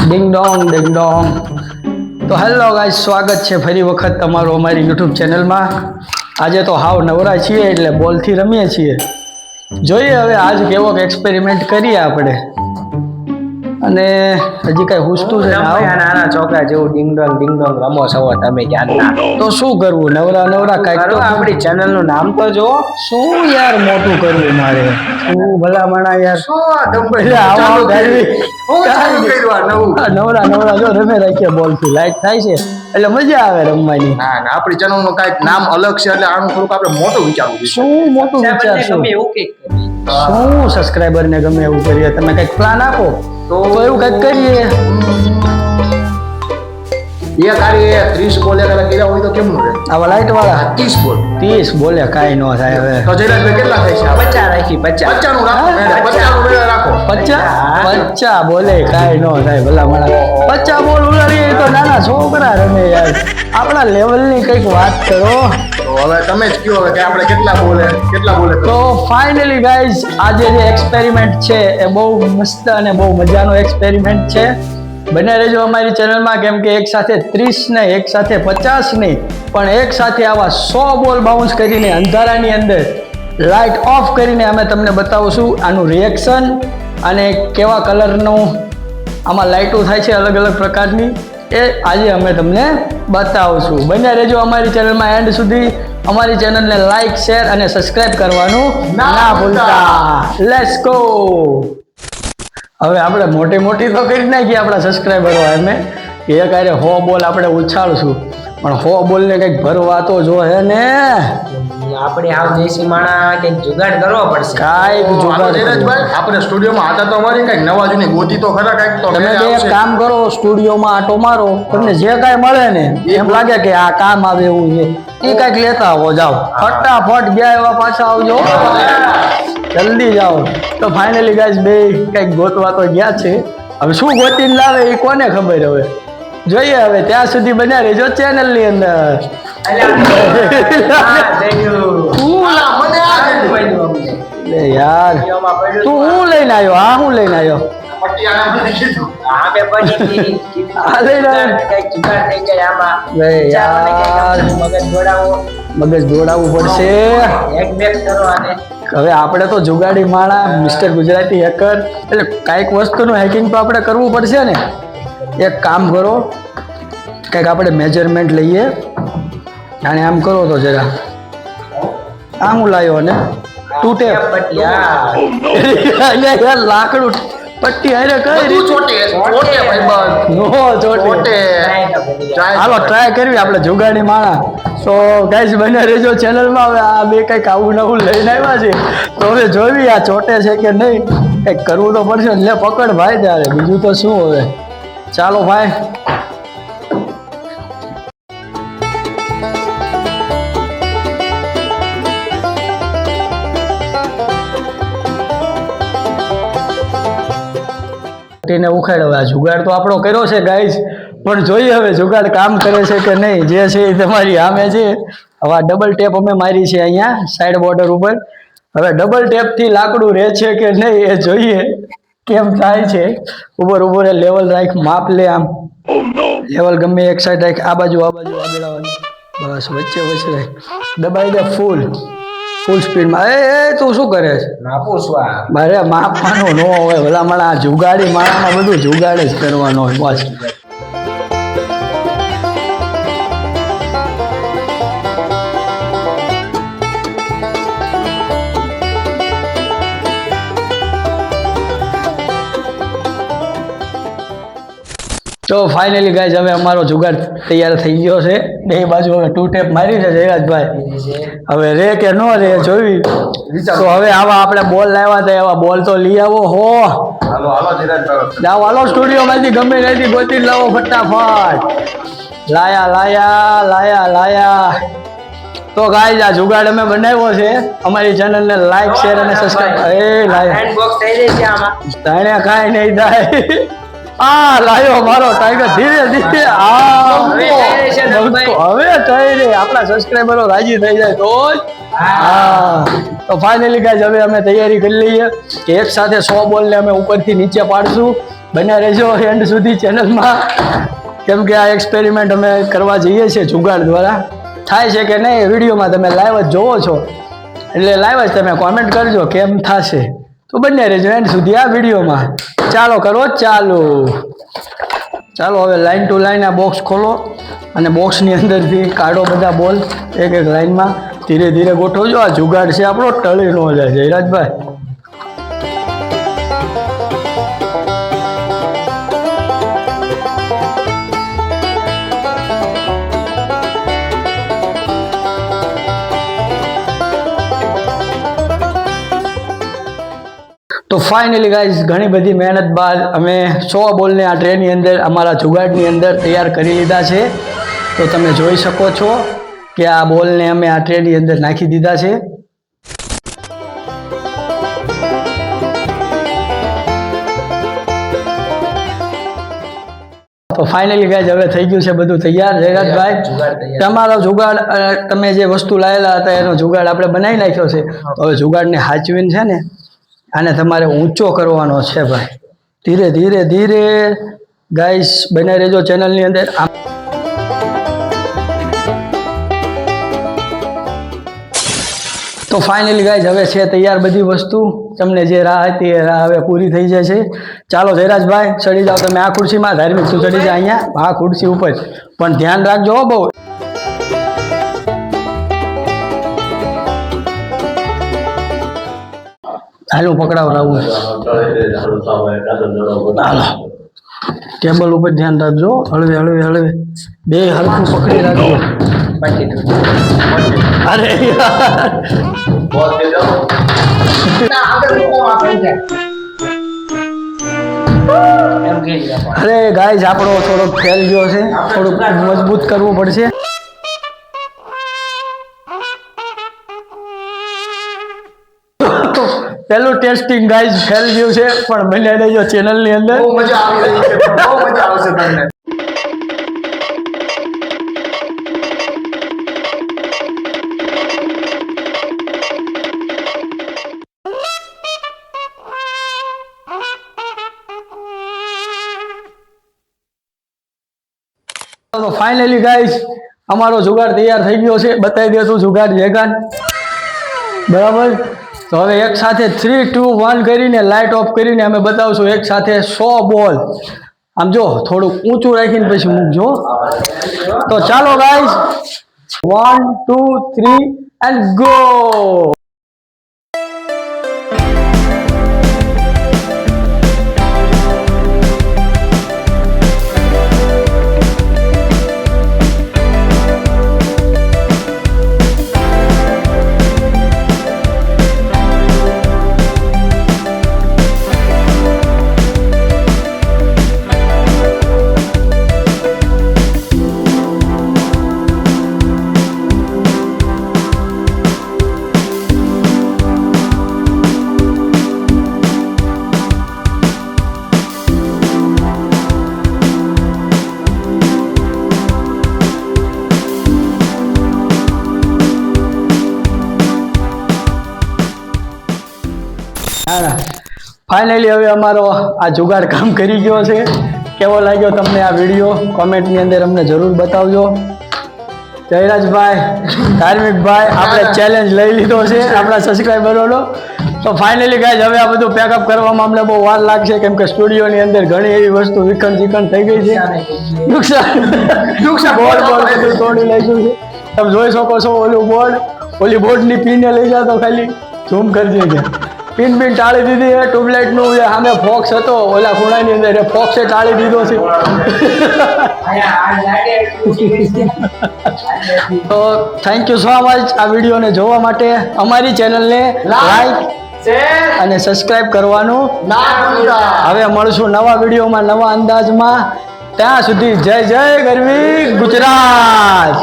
ડિંગ ડોંગ તો hello guys, સ્વાગત છે ફરી વખત તમારું અમારી યુટ્યુબ ચેનલમાં. આજે તો હાવ નવરા છીએ એટલે બોલથી રમીએ છીએ. જોઈએ હવે આજ કેવો એક્સપેરિમેન્ટ કરીએ આપણે. અને હજી કઈ હુસતું છે નાના છોકરા જેવું ડિંગ ડોંગ રમો છો તમે ક્યાં? તો શું કરવું, નવરા કઈક તો આપણી ચેનલ નું નામ તો જો. શું યાર મોટું કરવું મારે, શું ભલામણા યાર. નવરા જો રમે રાખીએ બોલ થી, લાઈટ થાય છે એટલે મજા આવે રમવાની. ના આપણી ચેનલ નું કઈક નામ અલગ છે એટલે આનું થોડુંક આપણે મોટું વિચારવું. શું મોટું વિચારશું? શું સબસ્ક્રાઇબર ને ગમે એવું કરીએ? તમે કઈક પ્લાન આપો તો એવું કઈક કરીએ. એ કાર્ય 30 બોલે કર્યા હોય તો કેમનું રહે? આવા લાઈટ વાળા 30 બોલે કાઈ ન થાય. હવે તો જયરાજભાઈ કેટલા થાય છે? 50 રાખી. 50 નું રાખો. 50 નું રાખો. 50 બોલે કાઈ ન થાય. ભલા માણા 50 બોલ ઉલાડીએ તો નાના છોકરા રમે યાર. આપણા લેવલ ની કઈક વાત કરો. તો હવે તમે જ કહો કે આપણે કેટલા બોલે. તો ફાઇનલી ગાઈઝ, આજે જે એક્સપેરિમેન્ટ છે એ બહુ મસ્ત અને બહુ મજાનો એક્સપેરિમેન્ટ છે. બને રહેજો અમારી ચેનલમાં, કેમ કે એક સાથે 30 ને એક સાથે 50 નહીં, પણ એક સાથે આવા 100 બોલ બાઉન્સ કરીને અંધારાની અંદર લાઇટ ઓફ કરીને અમે તમને બતાવશું આનું રિએક્શન અને કેવા કલરનું આમાં લાઇટો થાય છે અલગ અલગ પ્રકારની, એ આજે અમે તમને બતાવશું. બને રહેજો અમારી ચેનલમાં એન્ડ સુધી. અમારી ચેનલને લાઇક, શેર અને સબસ્ક્રાઇબ કરવાનું ના ભૂલતા. Let's go. હવે આપણે મોટી તો કરી નાખીએ આપણા સબસ્ક્રાઈબરો. એમ એ કાર્ય 100 બોલ આપણે ઉછાળશું, પણ 100 બોલ ને કંઈક ભરવા તો જો હે ને. આપણે આવ દેશી માણા કંઈક જુગાડ કરવો પડશે. કાંઈક જુગાડ. આપણે સ્ટુડિયોમાં હતા તો અમારી કંઈક નવા જૂની ગોતી તો ખરા કંઈક તો. તમે એક કામ કરો, સ્ટુડિયોમાં આટો મારો, તમને જે કાંઈ મળે ને એમ લાગે કે આ કામ આવે એવું છે, એ કાંઈક લેતા આવો. જાઓ ફટાફટ, ગયા એવા પાછા આવજો, જલ્દી જાઓ. તો ફાઇનલી ગાઈસ, બે કંઈક ગોતવા તો ગયા છે. હવે શું ગોતીને લાવે એ કોને ખબર. હવે જોઈએ. હવે ત્યાં સુધી બન્યા રહેજો ચેનલ ની અંદર. યાર તું હું લઈને આવ્યો? હા હું લઈને આવ્યો? મગજ દોડાવવું પડશે. હવે આપણે તો જુગાડી માણા, મિસ્ટર ગુજરાતી હેકર, એટલે કાંઈક વસ્તુનું હેકિંગ તો આપણે કરવું પડશે ને. એક કામ કરો, કંઈક આપણે મેજરમેન્ટ લઈએ અને આમ કરો તો જરા. આમ હું લાવ્યો ને તૂટે લાકડું પટ્ટી હારે કઈ હાલો ટ્રાય કરવી આપણે જુગાડી માણા. તો ગાઈસ બને રહેજો ચેનલમાં. હવે આ બે કંઈક આવું નવું લઈને આવ્યા છે, તો હવે જોવી આ ચોટે છે કે નહીં. કંઈક કરવું તો પડશે. લે પકડ ભાઈ ત્યારે, બીજું તો શું. હવે ચાલો ભાઈ. ને ઉખાડ. હવે આ જુગાડ તો આપણો કર્યો છે ગાઈસ, પણ જોઈએ હવે જુગાડ કામ કરે છે કે નહીં. જે છે એ તમારી સામે છે. હવે આ ડબલ ટેપ અમે મારી છે અહીંયા સાઈડ બોર્ડર ઉપર. હવે ડબલ ટેપ થી લાકડું રહે છે કે નહીં એ જોઈએ કેમ થાય છે. ઉપર લેવલ રાખ, માપ લે. આમ લેવલ ગમે એક સાઈડ રાખ, આ બાજુ આગળ આવવાની. બસ વચ્ચે રાખ, દબાઈ દે ફૂલ સ્પીડમાં. એ તું શું કરે છે? મારે માપવાનું ન હોય ભલા માણા. જુગાડી માણામાં બધું જુગાડ જ કરવાનો હોય બસ. તો ફાઇનલી ગાઈઝ, હવે અમારો જુગાડ તૈયાર થઈ ગયો છે. બે બાજુ હવે 2 ટેપ મારી છે જયરાજભાઈ. હવે રે કે ન રે જોવી. તો હવે આવા આપણે બોલ લાવ્યા હતા, એવા બોલ તો લઈ આવો. હાલો સ્ટુડિયોમાંથી ગમે ત્યાંથી ગોતી લાવો ફટાફટ. લાયા. તો ગાઈઝ, આ જુગાડ અમે બનાવ્યો છે. અમારી ચેનલને લાઈક, શેર અને સબસ્ક્રાઇબ. તાણે કાંઈ નહીં થાય. લાયો મારો ટાઈગર. ધીરે હવે થઈ રે. આપણા સબસ્ક્રાઈબરો રાજી થઈ જાય તો જ. તો ફાઇનલી ગાઈઝ, હવે અમે તૈયારી કરી લઈએ કે એક સાથે 100 બોલને અમે ઉપરથી નીચે પાડશું બન્યા રહેજો એન્ડ સુધી ચેનલમાં, કેમ કે આ એક્સપેરિમેન્ટ અમે કરવા જઈએ છીએ જુગાડ દ્વારા. થાય છે કે નહીં વિડીયોમાં તમે લાઈવ જ જોવો છો, એટલે લાઈવ જ તમે કોમેન્ટ કરજો કેમ થશે. તો બન્યા રહેજો એન્ડ સુધી આ વિડીયોમાં. ચાલો કરો ચાલો. ચાલો હવે લાઈન ટુ લાઈન આ બોક્સ ખોલો અને બોક્સની અંદરથી કાઢો બધા બોલ એક એક લાઈનમાં. ધીરે ધીરે ગોઠવજો. આ જુગાડ છે આપણો, ટળી ન જાય. જયરાજભાઈ તો ફાઇનલી ગાઈઝ ઘણી બધી મહેનત બાદ અમે 100 બોલને આ ટ્રેની અંદર અમારા જુગાડની અંદર તૈયાર કરી લીધા છે. તો તમે જોઈ શકો છો કે આ બોલને અમે આ ટ્રેની અંદર નાખી દીધા છે. તો ફાઇનલી ગાઈઝ હવે થઈ ગયું છે બધું તૈયાર. જયરાજભાઈ તમારો જુગાડ તમે જે વસ્તુ લાવેલા હતા એનો જુગાડ આપણે બનાવી નાખ્યો છે. તો હવે જુગાડને હાચવીને છે ને આને તમારે ઊંચો કરવાનો છે ભાઈ. ધીરે ધીરે ધીરે ગાઈસ બને રહેજો ચેનલની અંદર. તો ફાઇનલી ગાઈસ હવે છે તૈયાર બધી વસ્તુ. તમને જે રાહ હતી એ રાહ હવે પૂરી થઈ જશે. ચાલો જયરાજભાઈ ચડી જાઓ તમે આ ખુરશીમાં. ધાર્મિક તું ચડી જા અહીંયા આ ખુરશી ઉપર, પણ ધ્યાન રાખજો હો બહુ. હાલું પકડાવ રાહુલ. ટેબલ ઉપર ધ્યાન રાખજો. હળવે હળવે હળવે બે હલકું પકડી રાખજો. અરે અરે ગાઈઝ આપણો થોડોક ફેલ ગયો છે, થોડુંક મજબૂત કરવું પડશે. પેલું ટેસ્ટિંગ ગાઈઝ ફેલ ગયું છે, પણ બને રહેજો ચેનલની અંદર. બહુ મજા આવી રહી છે, બહુ મજા આવશે તમને. તો ફાઇનલી ગાઈઝ અમારો જુગાડ તૈયાર થઈ ગયો છે. બતાવી દે તું જુગાડ વેગાન. બરાબર. તો હવે એક સાથે 3, 2, 1 કરીને લાઇટ ઓફ કરીને અમે બતાવશું એક સાથે 100 બોલ. આમ જો થોડુંક ઊંચું રાખીને પછી મૂકજો. તો ચાલો ગાઈઝ 1, 2, 3 એન્ડ ગો. ફાઇનલી હવે અમારો આ જુગાડ કામ કરી ગયો છે. કેવો લાગ્યો તમને આ વિડીયો કોમેન્ટની અંદર અમને જરૂર બતાવજો. જયરાજભાઈ, ધાર્મિકભાઈ, આપણે ચેલેન્જ લઈ લીધો છે આપણા સબસ્ક્રાઈબરોનો. તો ફાઇનલી ગાઈઝ હવે આ બધું પેકઅપ કરવામાં અમને બહુ વાર લાગશે, કેમ કે સ્ટુડિયોની અંદર ઘણી એવી વસ્તુ વિખંડ ચીકણ થઈ ગઈ છે. નુકસાન બોર્ડ બધું તોડી નાખ્યું છે. તમે જોઈ શકો છો ઓલી બોર્ડની પીને લઈ જાઓ તો ખાલી ઝૂમ કરી દેજે. પિન ટાળી દીધી છે. ટ્યુબલાઇટનું જે સામે ફોક્સ હતો ઓલા ખૂણાની અંદર એ ફોક્સે ટાળી દીધો છે. તો થેન્ક યુ સો મચ આ વિડીયોને જોવા માટે. અમારી ચેનલને લાઈક અને સબસ્ક્રાઇબ કરવાનું ના ભૂલતા. હવે મળશું નવા વિડીયોમાં નવા અંદાજમાં. ત્યાં સુધી જય જય ગરવી ગુજરાત.